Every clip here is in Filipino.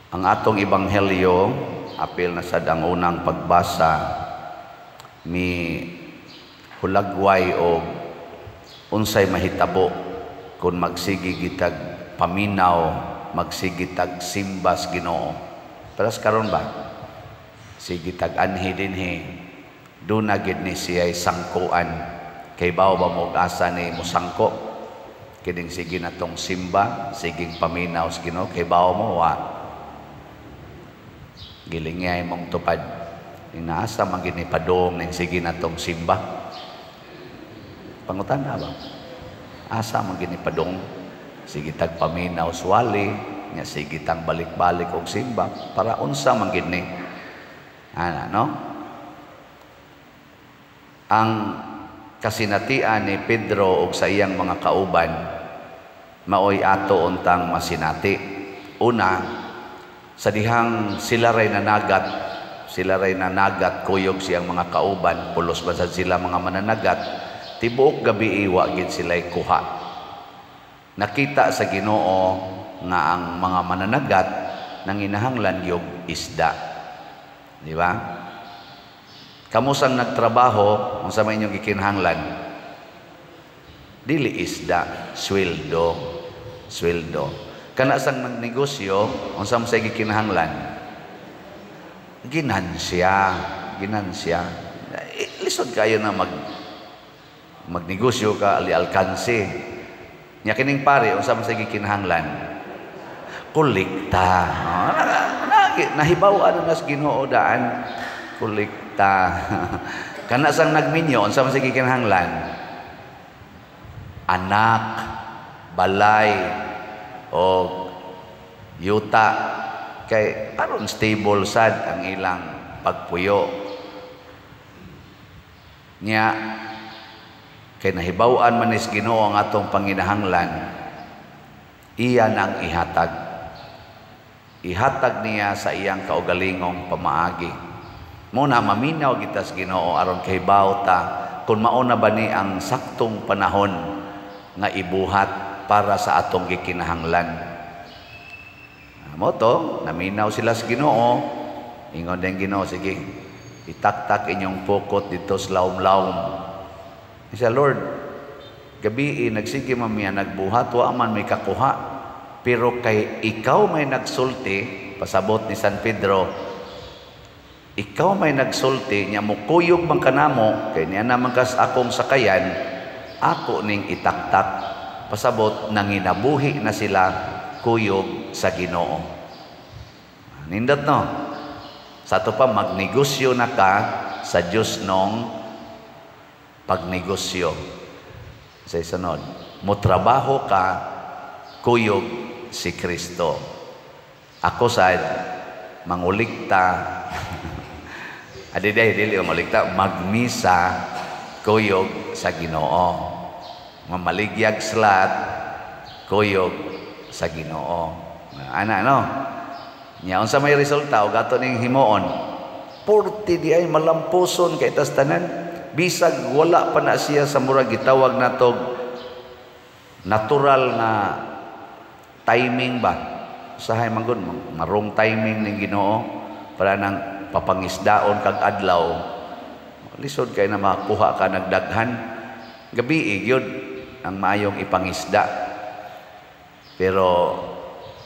Ang atong ebanghelyo, apil na sad ang unang pagbasa, mi hulagway o unsay mahitabo kung magsigi gitag paminaw, magsigi tag simbas Ginoo. Pero karon ba? Sige tag anhi dinhi, duna gid ni siya'y sangkuan. Kay bao ba mo asa ni musangko? Kining sige natong simba, siging paminaw sa Ginoo, kay bao mo wa. Gilingay mong tupad. Inaasa man gid ni padong ning sige natong simba. Pangutan na ba? Asa man gid ni padong sige tag paminaw suwali, nya sige tang balik-balik og simba para unsa man gid ni. Ana no? Ang kasinatian ni Pedro ug sa iyang mga kauban maoy ato untang masinati. Una, sa dihang sila ray nanagat kuyog siyang mga kauban, pulos ba sila mga mananagat, tibuok gabi iwa gid sila'y kuha. Nakita sa Ginoo nga ang mga mananagat nanginahanglan yung isda. Di ba? Kamusang nagtrabaho, kung sa may inyong ikinahanglan, dili isda, sweldo. Kana sang nagnegosyo, unsa man say gikinahanglan? Ginansya. Lisod kayo na magnegosyo ka ali alkanse. Nya kining pare unsa man say gikinahanglan? Kolekta. Nahibaw-an na sa Ginoo daan kolekta. Kana sang nagminyo unsa man say gikinahanglan? Anak, balay, o yuta, kay aron stable sad ang ilang pagpuyo nya. Kay nahibaw-an man is Ginoo ang atong panginahanglan, iya nang ihatag niya sa iyang kaugalingong pamaagi. Muna maminaw kita sa Ginoo aron kahibaw ta kung mao na ba ni ang saktong panahon nga ibuhat para sa atong gikinahanglan. Mo to, naminaw sila sa Ginoo. Ingon din Ginoo, sige, itaktak inyong pukot dito sa lawom-lawom. Isa, Lord, gabi nagsige mamiya nagbuhat, wa man may kakuha. Pero kay ikaw may nagsulti, pasabot ni San Pedro, ikaw may nagsulti, niya mo kuyog bang kanamo, kay niya naman kas akong sakayan, ako ning itaktak. Pasabot, nanginabuhi na sila kuyog sa Ginoo. Nindot no? Sa ito pa, magnegosyo na ka sa Diyos nung pagnegosyo. Sa isunod, mutrabaho ka, kuyog si Kristo. Ako sad, mangulikta, dili malikta, magmisa, kuyog sa Ginoo. Mamaligyag slat, kuyog sa Ginoo. Ana no? Nya unsa may resulta og ato ning himuon? Purti di ay malampuson kay tas tanan, bisag wala pa na siya sa murag gitawag natog natural nga timing ba? Usahay man gud marong timing ning Ginoo para nang papangisdaon kag adlaw. Lisod kay na makuha ka nagdaghan. Gabi gyud ang maayong ipangisda. Pero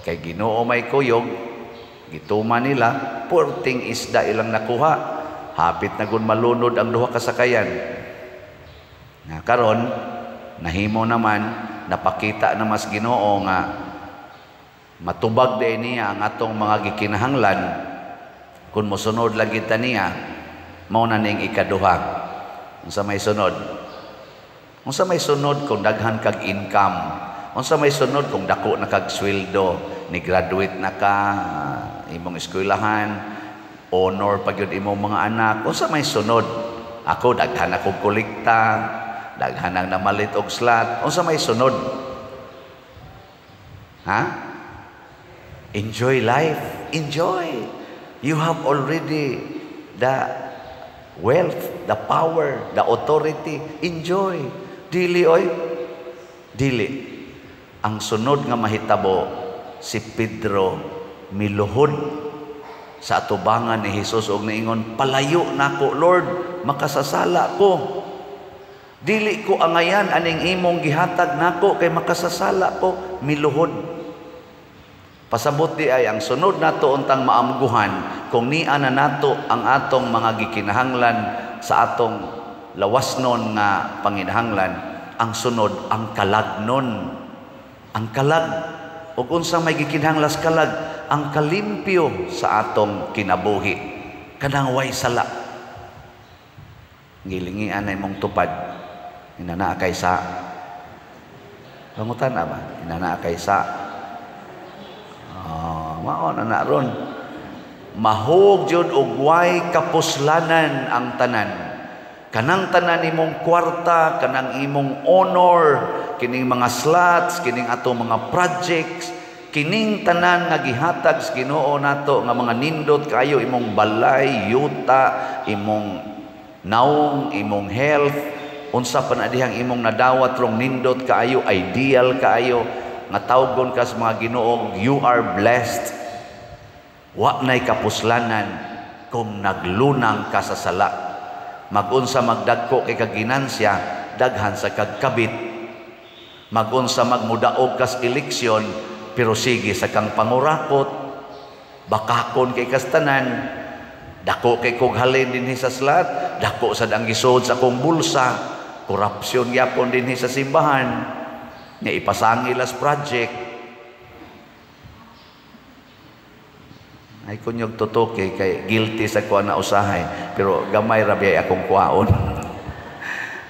kay Ginoo may kuyog, gituman nila, purting isda ilang nakuha. Hapit na gun malunod ang duha ka sakayan. Nga karon nahimo naman, napakita na mas Ginoo nga matubag din niya ang atong mga gikinahanglan kung mosunod lagi ta niya, mao na ning ikaduha. Unsa may sunod? Unsa may sunod kung daghan kag income? Unsa may sunod kung dako na kag sweldo? Ni graduate na ka, imong eskwelahan, honor pag yun imong mga anak. Unsa may sunod? Ako daghan akong kolekta, daghan ang namalit og slat. Unsa may sunod? Ha? Enjoy life. Enjoy. You have already the wealth, the power, the authority. Enjoy. Dili oy. Dili. Ang sunod nga mahitabo, si Pedro miluhod sa atubangan ni Hesus og niingon, palayo nako Lord, makasasala ko. Dili ko angayan aning imong gihatag nako kay makasasala ko, miluhod. Pasabot di ay ang sunod nato untang maamguhan kung niya na nato ang atong mga gikinahanglan sa atong lawasnon nga panginahanglan, ang sunod ang kalagnon. Ang kalag, ug unsa may gikinahanglas kalag, ang kalimpyo sa atong kinabuhi, kanang way sala. Gilingian ay mong tupad, inana kay sa pangutan ba? Inana kay sa mao na ron. Mahog jud og way kapuslanan ang tanan. Kanang tanan imong kwarta, kanang imong honor, kining mga slots, kining atong mga projects, kining tanan nga gihatag sa Ginoo nato nga mga nindot kayo, imong balay, yuta, imong naong, imong health, unsa pa na dihang imong nadawat rong nindot kaayo, ideal kaayo nga tawgon ka sa mga Ginoo, you are blessed. Wa nay kapuslanan kung naglunang ka sa sala. Magunsa magdagko kay kaginansya, daghan sa kagkabit. Magunsa magmudaog kas eleksyon, pero sige sa kang pangurakot, bakakon kay kastanan, dako kay kog halin dinhi sa slat, dako sad ang gisod sa kong bulsa, korupsyon gyapon dinhi sa simbahan, nga ipasangil as project. Ay kunyog tutuki kay guilty sa kuha na usahay, pero gamay ra biyay akong kuhaon.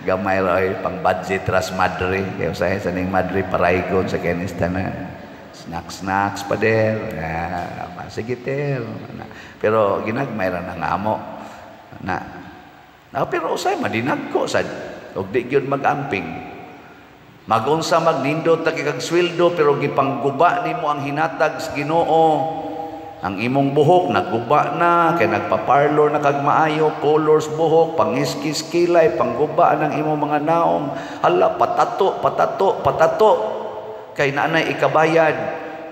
Gamay ra ay pang budget ras madre, kay usahay sa ning madre paraygon sa kenis tanan. Snacks pa der. Sige ter. Pero ginagmay ra nang amo. Pero usay madinagko sad. Og di gyud magamping. Magunsa magnindot ta kay kag sweldo pero gipangguba nimo ang hinatag sa Ginoo. Ang imong buhok nagguba na, kay nagpa-parlor na kag maayo, colors buhok, pangiskis kilay, pangguba ng imong mga naong. Hala, patato. Kay nanay ikabayad.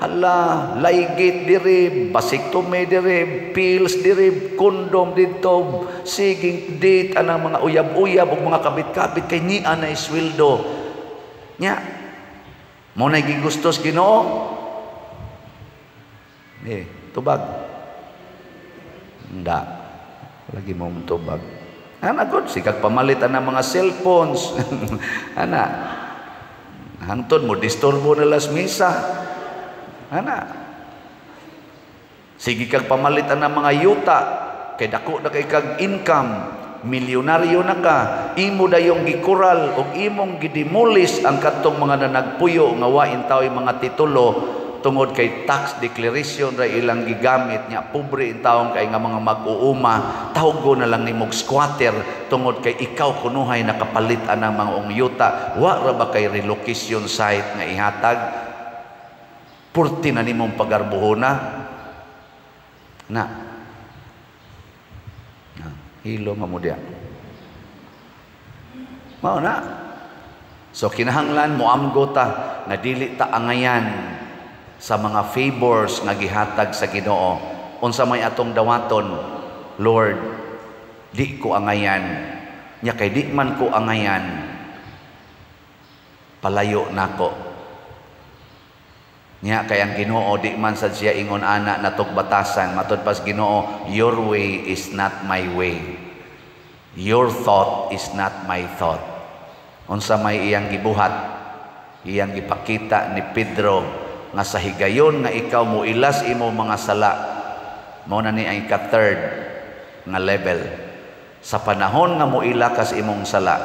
Hala, laygit diri, basiktomy diri, pills diri, kondom dito, siging date, anang mga uyab-uyab, o mga kabit-kabit, kay ni anay sweldo. Nya, mo na gigustos Ginoo? Tubag. Hindi. Lagi mo tubag. God, sikag pamalitan ng mga cellphones. Hangtod mo, disturbo na las misa. Sige kag pamalitan ng mga yuta. Kay dako na kay kag income. Milyonaryo na ka. Imo dayong gikural o imong gidimulis ang katong mga nanagpuyo nga wain tao mga titulo tungod kay tax declaration ra ilang gigamit niya, pobre in taong kay nga mga mag-uuma, tawgo na lang nimog squatter tungod kay ikaw kunuhay nakapalit anang mga ungyuta. Wa ra ba kay relocation site nga ihatag? Purti na nimong pagarbuhona na hilo mamudya mao na. So kinahanglan mo amgota nga dili ta angayan sa mga favors nga gihatag sa Ginoo. Unsa may atong dawaton, Lord, di ko angayan. Nya kay di man ko angayan, palayo nako. Nya kay ang Ginoo di man sad siya ingon ana natok batasan, matud pas Ginoo, your way is not my way. Your thought is not my thought. Unsa may iyang gibuhat, iyang gipakita ni Pedro nga sa higayon nga ikaw mo ilas imo mga sala, mao na ni ang ka-third nga level. Sa panahon nga mo ilakas imong sala,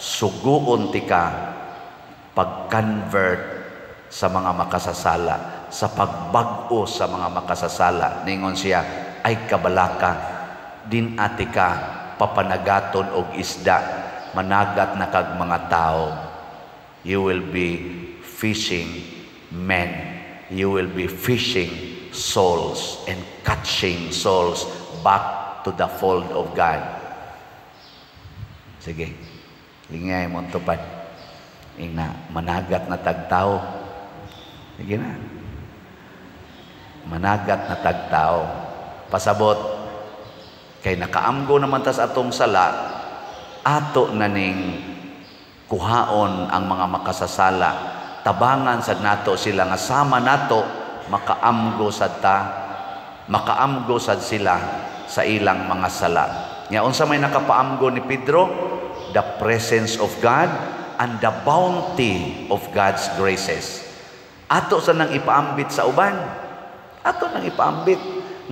suguon ti ka pag-convert sa mga makasasala, sa pagbag-o sa mga makasasala. Ningon siya, ay kabalaka din ati ka papanagaton og isda, managat na kag mga tao. You will be fishing men. You will be fishing souls and catching souls back to the fold of God. Sige, lingay mo tupad. Ina, managat na tagtao. Sige na. managat na tagtao. Pasabot, kay nakaamgo naman tas atong sala, ato na ning kuhaon ang mga makasasala. Tabangan sad nato sila nga sama nato makaamgo sad sila sa ilang mga sala. Nya unsa may nakapaamgo ni Pedro? The presence of God and the bounty of God's graces. Ato sa nang ipaambit sa uban. Ato nang ipaambit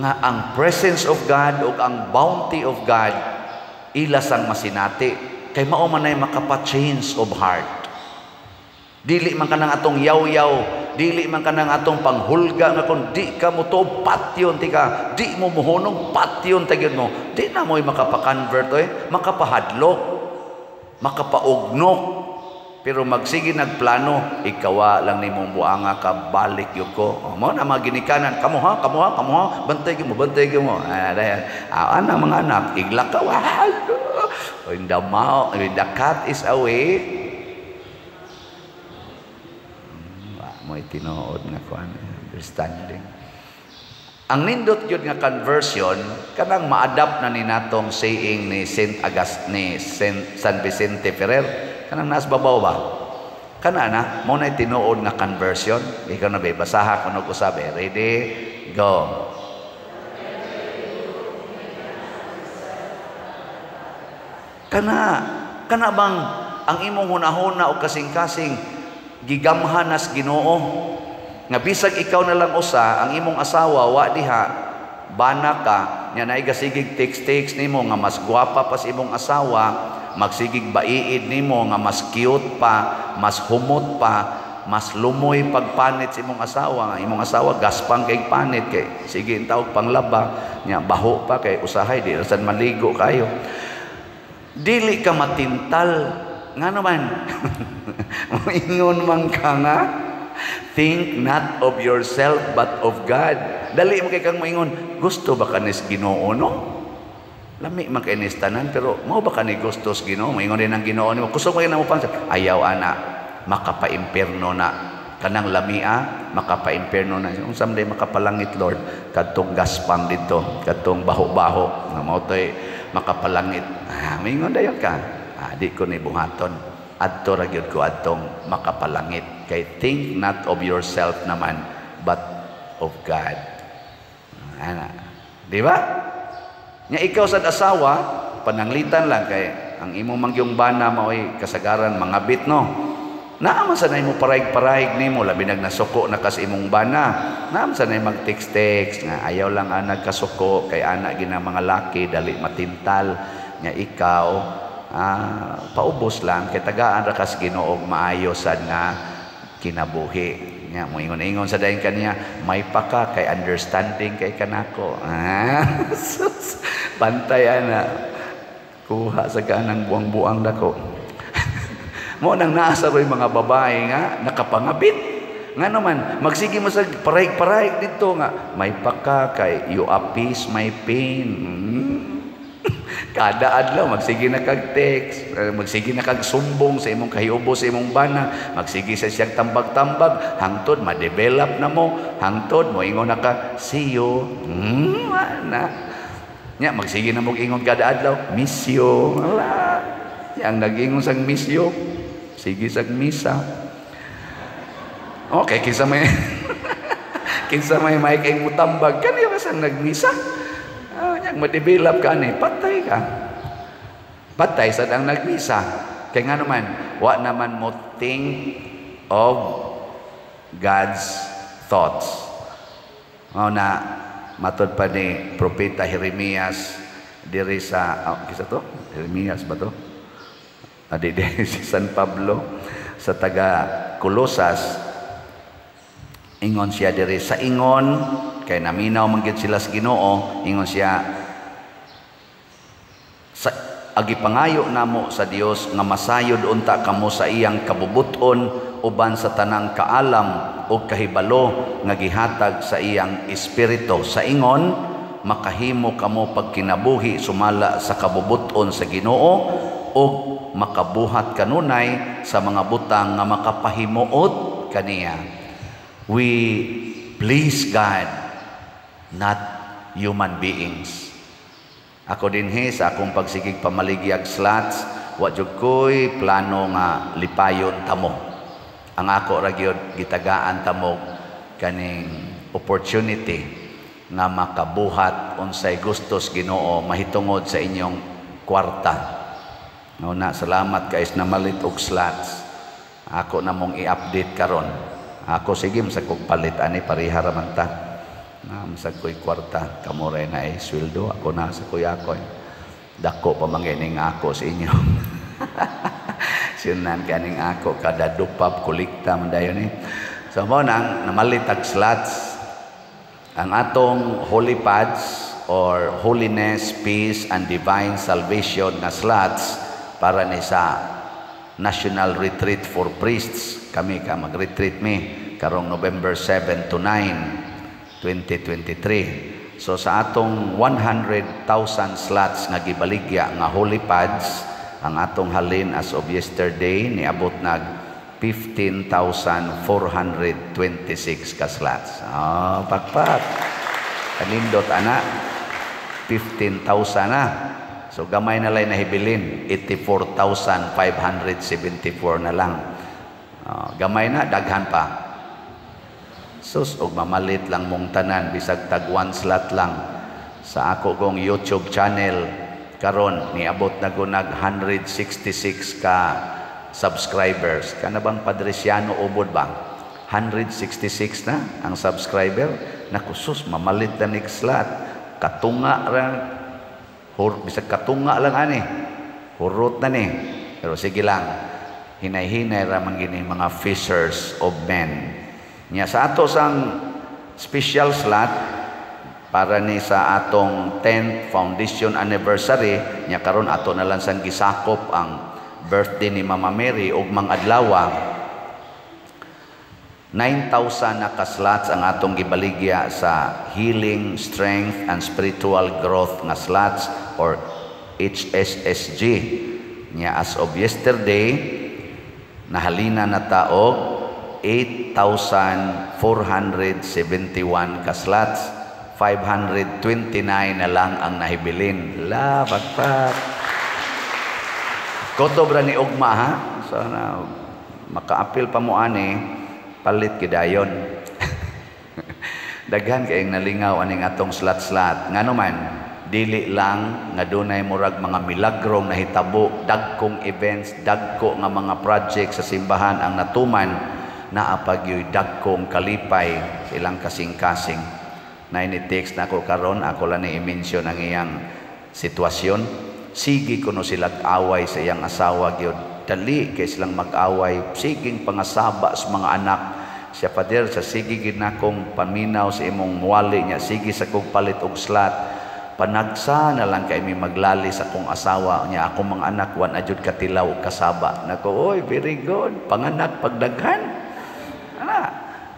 nga ang presence of God ug ang bounty of God ilas ang masinati kay mao man ay makapa-change of heart. Dili man kanang atong yaw-yaw, dili man kanang atong panghulga nga kung di ka mo to patyon tika, di mo muhunong patyon tagid mo. Di na mo'y makapa-convert makapahadlok, makapaugnog. Pero magsige nagplano, ikawa lang nimong buanga ka balik yun ko. Mo na mga ginikanan, kamu ha, bantay mo. Awan ang mga anak, iglak ka, when the cat is away, mo'y tinuod nga kuan, understanding. Ang nindot yun nga conversion, kanang ma-adapt na ni natong saying ni San Vicente Ferrer, kanang nas babaw ba? Kana na, mo na tinuod nga conversion. Ikaw na ba, basaha ko ko sabi. Ready? Go. Kana bang ang imong hunahuna o kasing-kasing gigamhanas Ginoo nga bisag ikaw na lang usa ang imong asawa wa diha bana ka nya naay gasigig text nimo nga mas gwapa pa sa imong asawa, magsigig baiid nimo nga mas cute pa, mas humot pa, mas lumoy pagpanit sa imong asawa. Nga imong asawa gaspang kay panit kay sige tawag panglaba nya baho pa kay usahay di rasan maligo kayo. Dili ka matintal nga naman. Moingon man ka nga, think not of yourself but of God. Dali mo kay kang moingon, gusto ba kanis Ginoo no? Lami man kay nis tanan pero mao ba kani gustos Ginoo? Moingon din ang Ginoo nimo. Gusto mo kay namo pansa, ayaw ana, makapa-impierno na. Kanang lamia, makapa-impierno na. Unsam day makapalangit Lord, kadtong gaspang dito, kadtong baho-baho nga mao toy makapalangit. Moingon dayon ka. Di ko ni buhaton. Adto ra gyud ko adtong makapalangit. Kay think not of yourself naman but of God. Di ba? Nya ikaw sad asawa, pananglitan lang kay ang imo mangyong bana maoy kasagaran mangabit no. Naam sa nay mo paraig-paraig nimo labi nasuko na kas imong bana. Naam sa nay mag-text nga ayaw lang anak kasuko kay anak gina mga laki dali matintal nya ikaw paubos lang kay tagaan ra kas Ginoo maayo sad nga kinabuhi. Nya moingon-ingon sa dayon kaniya, may paka kay understanding kay kanako. Pantay ana. Kuha sa kanang buang-buang dako. Mo nang naasa roy mga babae nga nakapangabit. Nga naman magsige mo sa paraig-paraig dito nga, may paka kay you appease my pain. Kada adlaw magsige na kag text, magsige na kag sumbong sa imong kahiubo sa imong bana, magsige sa siyang tambag-tambag hangtod ma-develop na mo, hangtod mo ingon na ka see you. Ana. Nya magsige na mo ingon kada adlaw, miss you. Wala. Yang nag-ingon sang miss you, sige sang misa. Okay, kinsa may kay mutambag kaniya ba sang nagmisa? Yang ma-develop ka ni, patay ka. Patay sa ang nagmisa. Kaya nga naman, wa naman mo think of God's thoughts. Na matod pa ni Propeta Jeremias diri sa kisa to? Jeremias ba to? Adi si San Pablo sa taga Colosas, ingon siya diri sa ingon kay naminaw man gyud sila sa Ginoo, ingon siya sa agipangayo namo sa Dios nga masayod unta kamo sa iyang kabubuton uban sa tanang kaalam o kahibalo nga gihatag sa iyang espiritu. Sa ingon makahimo kamo pagkinabuhi sumala sa kabubuton sa Ginoo o makabuhat kanunay sa mga butang nga makapahimuot kaniya. We please God not human beings. Ako din sa akong pagsigig pamaligyag slots, wa jud ko'y plano nga lipayon tamo. Ang ako ra gyud gitagaan tamo kaning opportunity nga makabuhat unsay gustos Ginoo mahitungod sa inyong kwarta. Una, salamat guys na malit og slots. Ako na mong i-update karon. Ako sige sa kog palit ani pareha ra man ta. Sa ko'y kwarta, kamuray na sweldo, ako na sa ko'y ako. Dako pa mangining ako sa inyo. Sinan kaning ako, kada dupap, kulikta, mandayon eh. So mo nang namalitag slots, ang atong holy pads or holiness, peace, and divine salvation na slots para ni sa National Retreat for Priests. Kami ka mag-retreat karong November 7 to 9, 2023. So sa atong 100,000 slots nga gibaligya nga holy pads, ang atong halin as of yesterday niabot nag 15,426 ka slots. Pakpak. Kanindot ana 15,000 na. So gamay na lang nahibilin, 84,574 na lang. Gamay na, daghan pa. Sus, og mamalit lang mong tanan, bisag tag 1 slot lang. Sa ako kong YouTube channel, karon niabot na ko nag 166 ka subscribers. Kana bang Padresiano ubod ba? 166 na ang subscriber. Naku, sus, mamalit na nig slot. Katunga ra. Bisag katunga lang ani. Hurot na ni. Pero sige lang. Hinay-hinay ra man gini mga fishers of men. Nya sa ato sang special slot para ni sa atong 10th foundation anniversary, nya karon ato na lang sang gisakop ang birthday ni Mama Mary ug mga adlaw. 9,000 na ka slots ang atong gibaligya sa healing, strength, and spiritual growth nga slots or HSSG. Nya as of yesterday, nahalina na taog 8,471 ka slots. 529 na lang ang nahibilin. Pakpak. Kotobra ni Ugma ha. Sana maka-apil pa mo ani. Palit kidayon. Daghan kayong nalingaw aning atong slot-slot. Nga naman, dili lang nga dunay murag mga milagrong nahitabo, dagkong events, dagko nga mga project sa simbahan ang natuman na apagyoy dagkong kalipay ilang kasing-kasing. Na ini-text na ako karon, ako lang i-mention ang iyang sitwasyon. Sige kuno sila away sa iyang asawa gyud. Dali kay silang mag-away, siging pangasaba sa mga anak. Siya pader sa sige gid nakong paminaw sa imong wali niya, sige sa kong palit og slot. Panagsa na lang kay mi maglali sa kong asawa niya, akong mga anak wan ajud katilaw og kasaba. Nako, oy, very good. Panganak pagdaghan.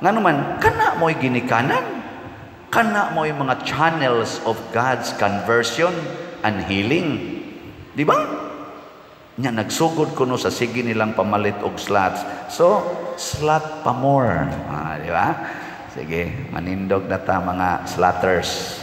Nga naman, kana mo'y ginikanan. Kana mo'y mga channels of God's conversion and healing. Di ba? Nya nagsugod kuno sa sige nilang pamalit og slots. So, slot pa more. Di ba? Sige, manindog na ta mga slotters.